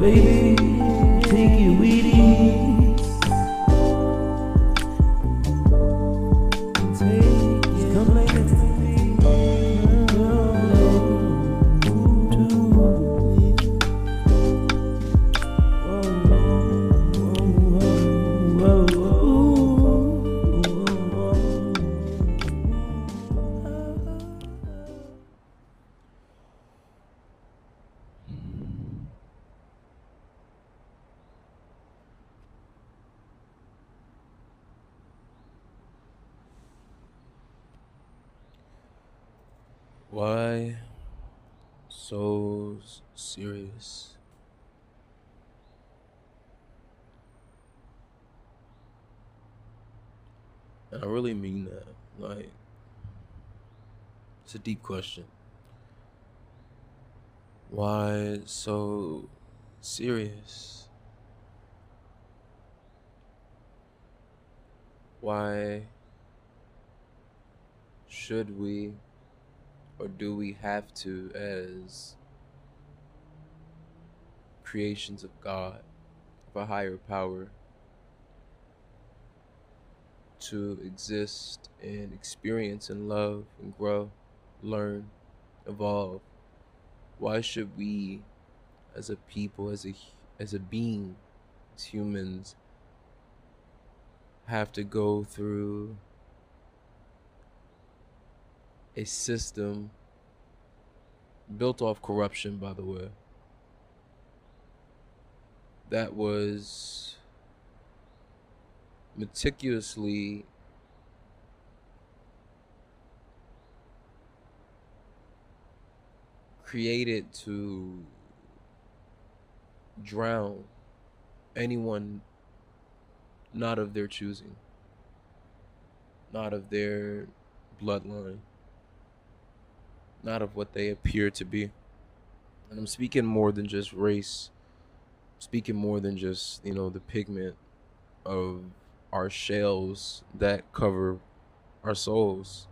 baby, take it with ease. Come lay next to me. Why so serious? And I really mean that. Like, it's a deep question. Why so serious? Why should we or do we have to, as creations of God, of a higher power, to exist and experience and love and grow, learn, evolve? Why should we, as a people, as a being, as humans, have to go through a system built off corruption, by the way, that was meticulously created to drown anyone not of their choosing, not of their bloodline, not of what they appear to be? And I'm speaking more than just race, speaking more than just, the pigment of our shells that cover our souls.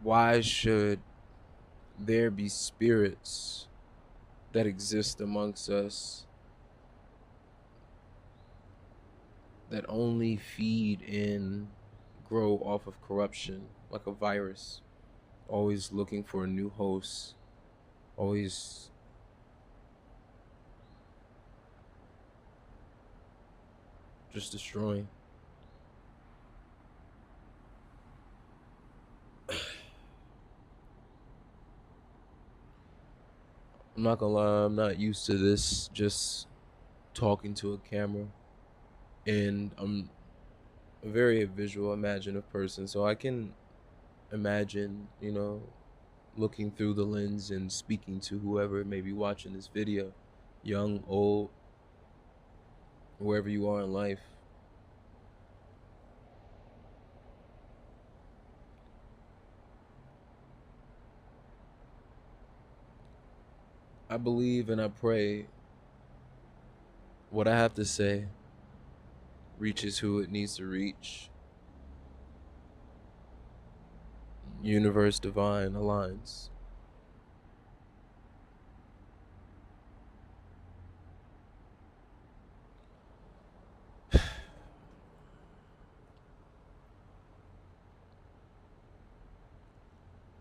Why should there be spirits that exist amongst us that only feed and grow off of corruption, like a virus, always looking for a new host, always just destroying? I'm not gonna lie, I'm not used to this, just talking to a camera. And I'm a very visual, imaginative person, so I can imagine, looking through the lens and speaking to whoever may be watching this video, young, old, wherever you are in life. I believe and I pray what I have to say reaches who it needs to reach. Universe divine aligns.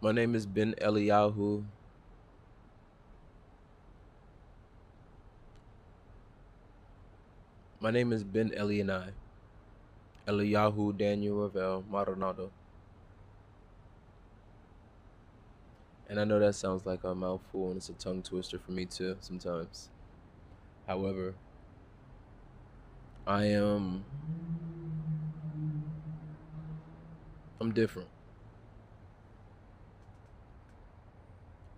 My name is Ben Eliyahu. My name is Ben Elianai. Eliyahu Daniel Ravel Maldonado. And I know that sounds like a mouthful and it's a tongue twister for me too sometimes. However, I'm different.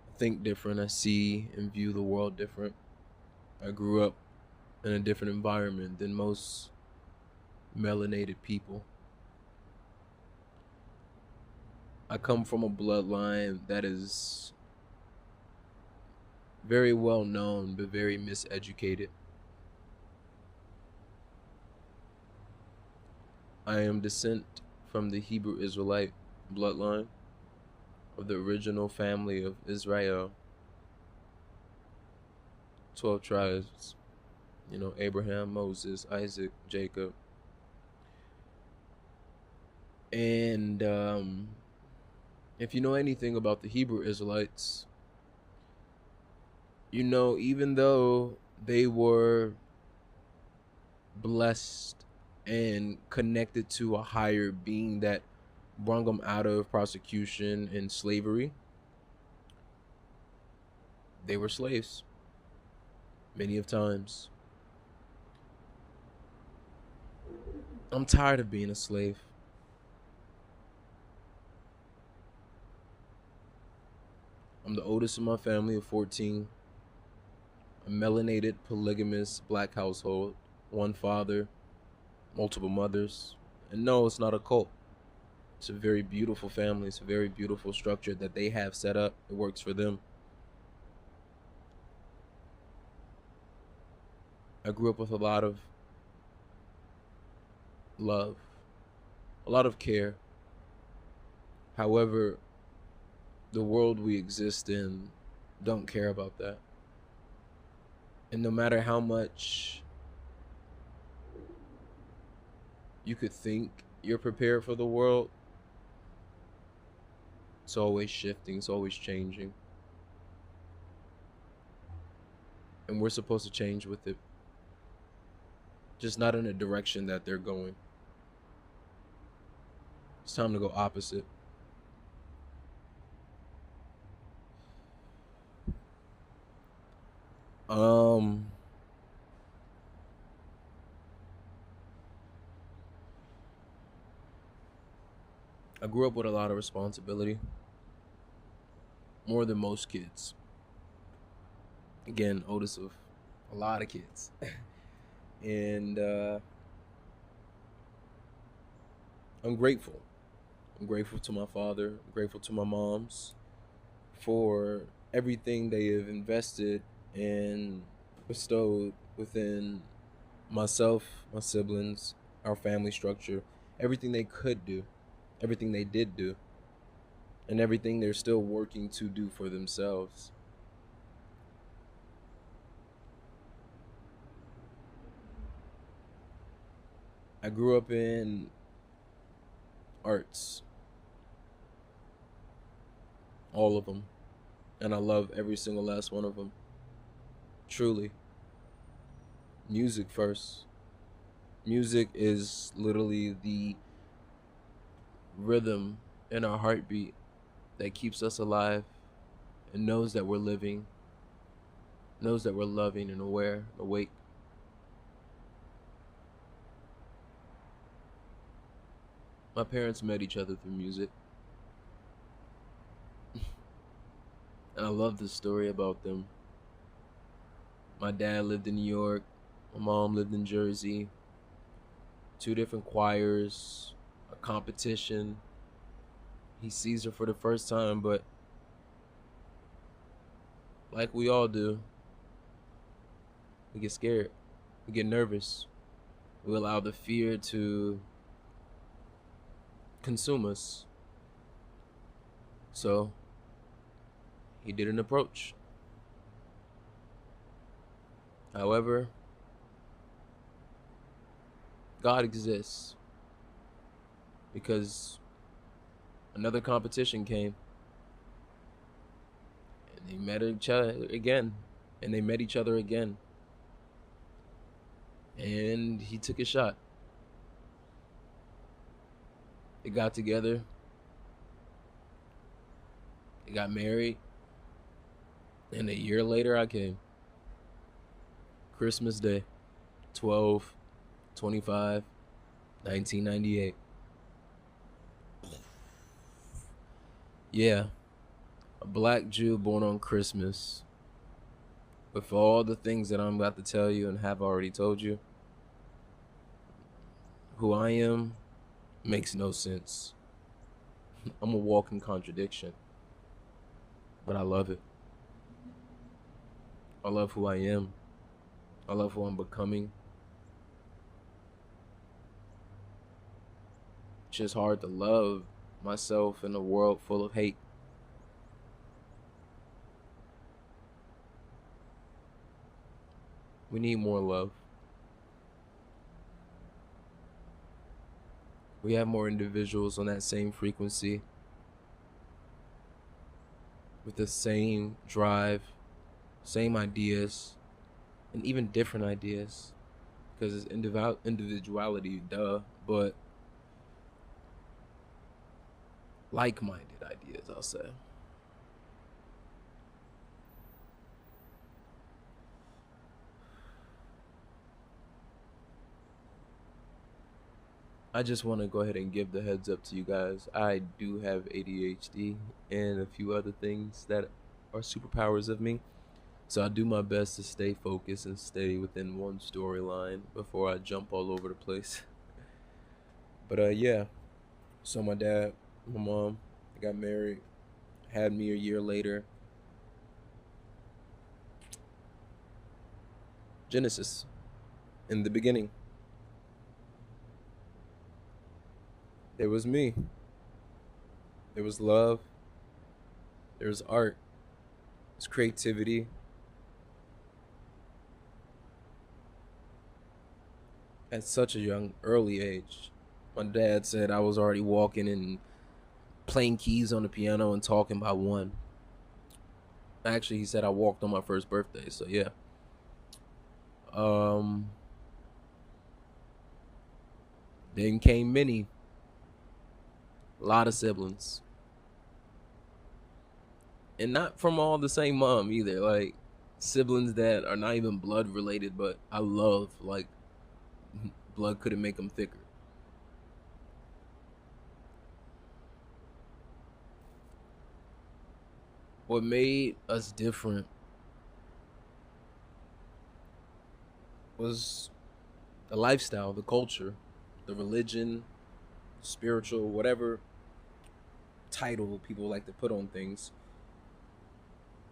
I think different. I see and view the world different. I grew up in a different environment than most melanated people. I come from a bloodline that is very well known but very miseducated. I am descent from the Hebrew Israelite bloodline. of the original family of Israel. 12 tribes, Abraham, Moses, Isaac, Jacob. And if you know anything about the Hebrew Israelites, even though they were blessed and connected to a higher being that brought them out of prosecution and slavery, they were slaves many of times. I'm tired of being a slave. I'm the oldest in my family of 14. A melanated, polygamous black household. One father, multiple mothers. And no, it's not a cult. It's a very beautiful family. It's a very beautiful structure that they have set up. It works for them. I grew up with a lot of love, a lot of care. However, the world we exist in don't care about that. And no matter how much you could think you're prepared for the world, it's always shifting, it's always changing. And we're supposed to change with it. Just not in a direction that they're going. It's time to go opposite. I grew up with a lot of responsibility, more than most kids. Again, oldest of a lot of kids. And I'm grateful. I'm grateful to my father, I'm grateful to my moms for everything they have invested and bestowed within myself, my siblings, our family structure, everything they could do, everything they did do, and everything they're still working to do for themselves. I grew up in arts, all of them, and I love every single last one of them. Truly. Music first. Music is literally the rhythm in our heartbeat that keeps us alive and knows that we're living, knows that we're loving and aware, awake. My parents met each other through music. And I love this story about them. My dad lived in New York. My mom lived in Jersey. 2 different choirs, a competition. He sees her for the first time, but like we all do, we get scared. We get nervous. We allow the fear to consume us. So he did an approach. However, God exists because another competition came and they met each other again, and they met each other again, and he took a shot. They got together, they got married, and a year later I came. Christmas Day, 12/25/1998. Yeah, a black Jew born on Christmas. But for all the things that I'm about to tell you and have already told you, who I am makes no sense. I'm a walking contradiction. But I love it. I love who I am. I love who I'm becoming. It's just hard to love myself in a world full of hate. We need more love. We have more individuals on that same frequency with the same drive, same ideas, and even different ideas. Because it's individuality, duh, but like-minded ideas, I'll say. I just want to go ahead and give the heads up to you guys. I do have ADHD and a few other things that are superpowers of me. So I do my best to stay focused and stay within one storyline before I jump all over the place. But yeah. So my dad, my mom, they got married, had me a year later. Genesis. In the beginning, there was me. There was love. There was art. There's creativity. At such a young, early age. My dad said I was already walking and playing keys on the piano and talking by one. Actually, he said I walked on my first birthday, so yeah. Um, then came Minnie. A lot of siblings. And not from all the same mom either. Like, siblings that are not even blood related, but I love, like, blood couldn't make them thicker. What made us different was the lifestyle, the culture, the religion, spiritual, whatever title people like to put on things.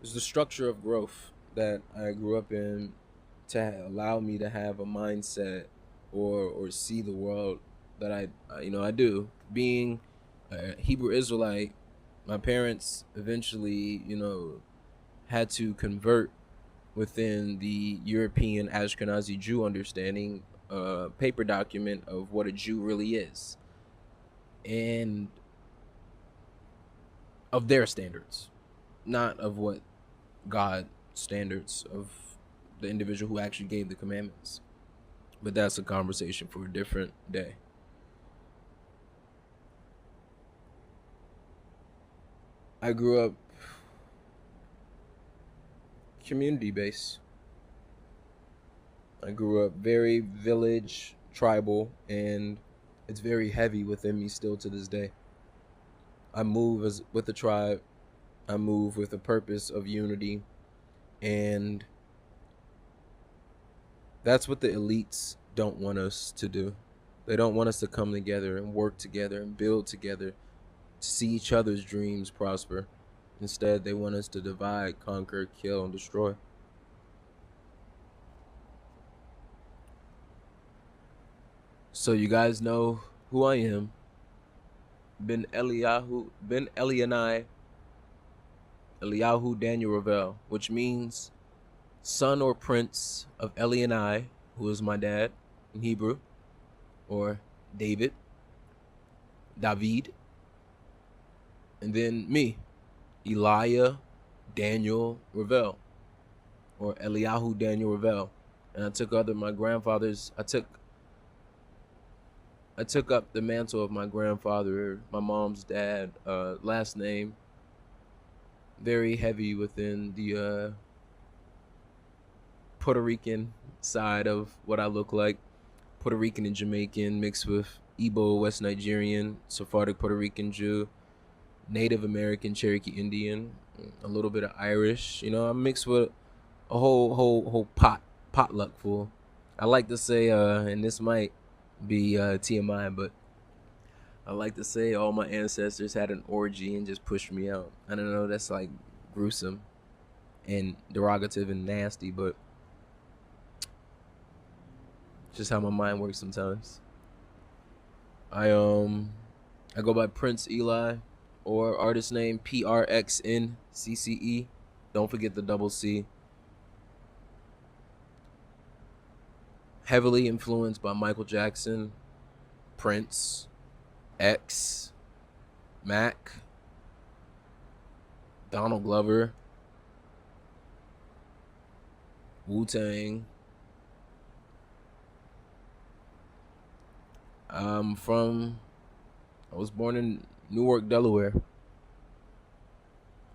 It's the structure of growth that I grew up in to allow me to have a mindset or see the world that I do. Being a Hebrew Israelite, my parents eventually, had to convert within the European Ashkenazi Jew understanding, paper document of what a Jew really is, and of their standards, not of what God standards of the individual who actually gave the commandments. But that's a conversation for a different day. I grew up community based. I grew up very village, tribal, and it's very heavy within me still to this day. I move with a tribe. I move with a purpose of unity, and that's what the elites don't want us to do. They don't want us to come together and work together and build together, to see each other's dreams prosper. Instead, they want us to divide, conquer, kill, and destroy. So you guys know who I am. Ben Elianai, Eliyahu Daniel Ravel, which means son or prince of Elianai, who is my dad in Hebrew, or David, and then me, Elijah Daniel Ravel, or Eliyahu Daniel Ravel. And I took up the mantle of my grandfather, my mom's dad, last name. Very heavy within the Puerto Rican side of what I look like. Puerto Rican and Jamaican mixed with Igbo, West Nigerian, Sephardic Puerto Rican Jew, Native American, Cherokee Indian, a little bit of Irish. I'm mixed with a whole potluck full. I like to say, and this might be TMI, but I like to say all my ancestors had an orgy and just pushed me out. I don't know, that's like gruesome and derogative and nasty, but just how my mind works sometimes. I go by Prince Eli, or artist name PRXNCCE. Don't forget the double C. heavily influenced by Michael Jackson, Prince, X, Mac, Donald Glover, Wu-Tang. I was born in Newark, Delaware.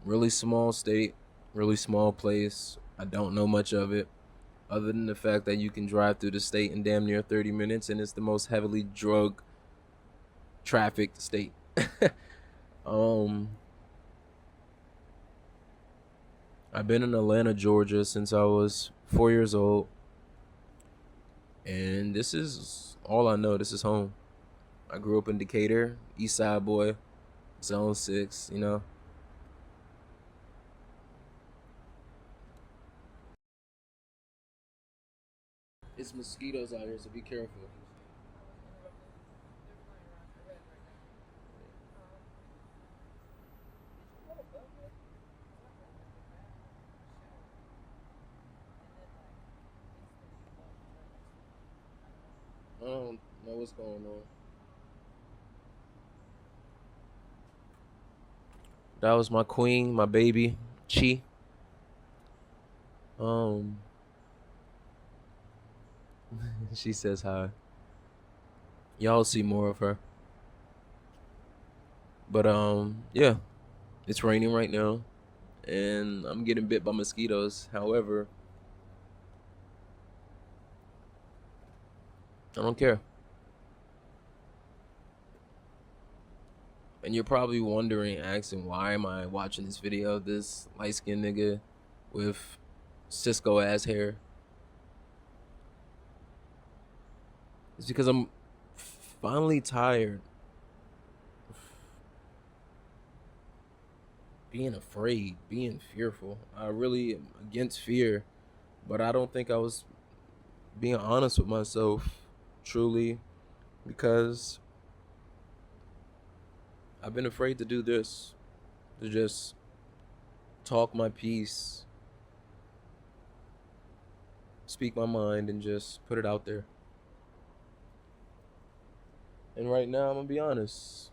Really small state, really small place. I don't know much of it, other than the fact that you can drive through the state in damn near 30 minutes, and it's the most heavily drug trafficked state. um, I've been in Atlanta, Georgia since I was 4 years old, and this is all I know. This is home. I grew up in Decatur, East Side boy, Zone 6, you know. It's mosquitoes out here, so be careful. I don't know what's going on. That was my queen, my baby, Chi. Um, she says hi. Y'all see more of her. But yeah, it's raining right now, and I'm getting bit by mosquitoes. However, I don't care. And you're probably wondering, asking, why am I watching this video of this light skinned nigga with Cisco ass hair? It's because I'm finally tired of being afraid, being fearful. I really am against fear, but I don't think I was being honest with myself truly, because I've been afraid to do this, to just talk my piece, speak my mind, and just put it out there. And right now, I'm gonna be honest,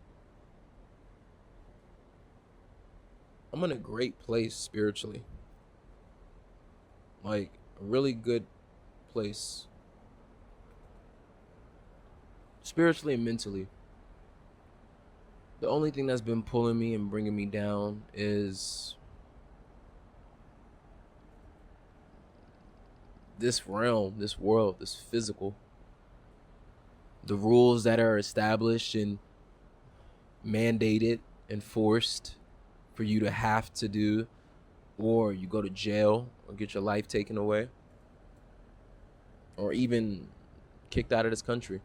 I'm in a great place spiritually, like a really good place, spiritually and mentally. The only thing that's been pulling me and bringing me down is this realm, this world, this physical. The rules that are established and mandated and forced for you to have to do, or you go to jail or get your life taken away, or even kicked out of this country.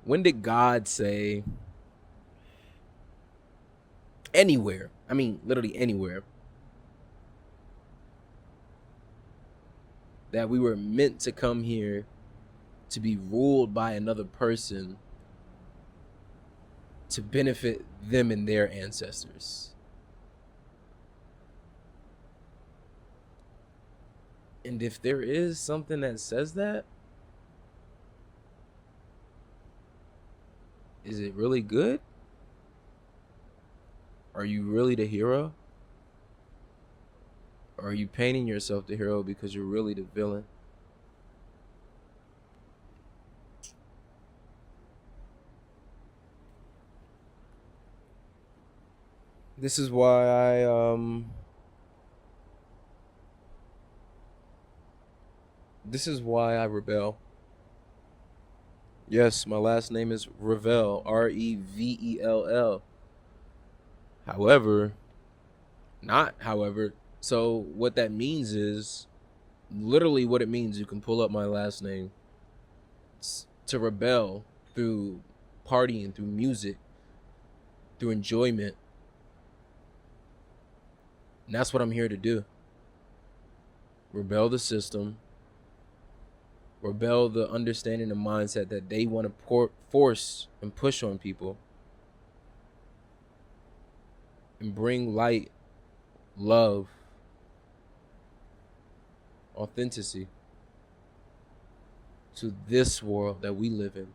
When did God say anywhere? I mean, literally anywhere, that we were meant to come here to be ruled by another person to benefit them and their ancestors? And if there is something that says that, is it really good? Are you really the hero? Or are you painting yourself the hero because you're really the villain? This is why I rebel. Yes, my last name is Revel, Revell. However, not however. So what that means is, literally what it means, you can pull up my last name. It's to rebel through partying, through music, through enjoyment. And that's what I'm here to do. Rebel the system, rebel the understanding and mindset that they want to force and push on people, and bring light, love, authenticity. to this world that we live in,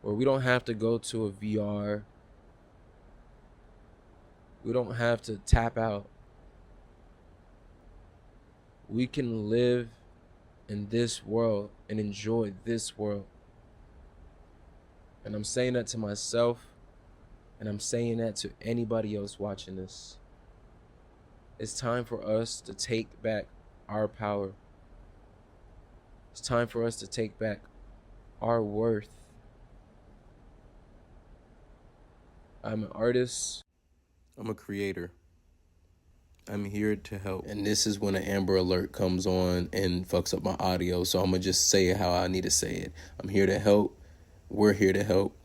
where we don't have to go to a VR. We don't have to tap out. We can live in this world and enjoy this world. And I'm saying that to myself, and I'm saying that to anybody else watching this. It's time for us to take back our power. It's time for us to take back our worth. I'm an artist. I'm a creator. I'm here to help. And this is when an Amber Alert comes on and fucks up my audio, so I'm going to just say it how I need to say it. I'm here to help. We're here to help.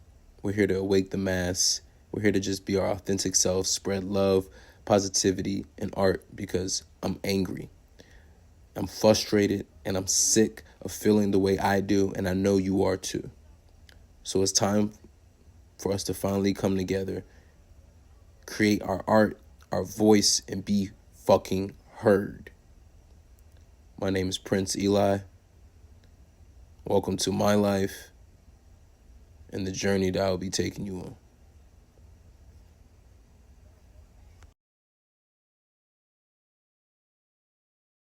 We're here to awake the mass. We're here to just be our authentic selves, spread love, positivity, and art, because I'm angry. I'm frustrated, and I'm sick of feeling the way I do, and I know you are too. So it's time for us to finally come together, create our art, our voice, and be fucking heard. My name is Prince Eli. Welcome to my life and the journey that I'll be taking you on.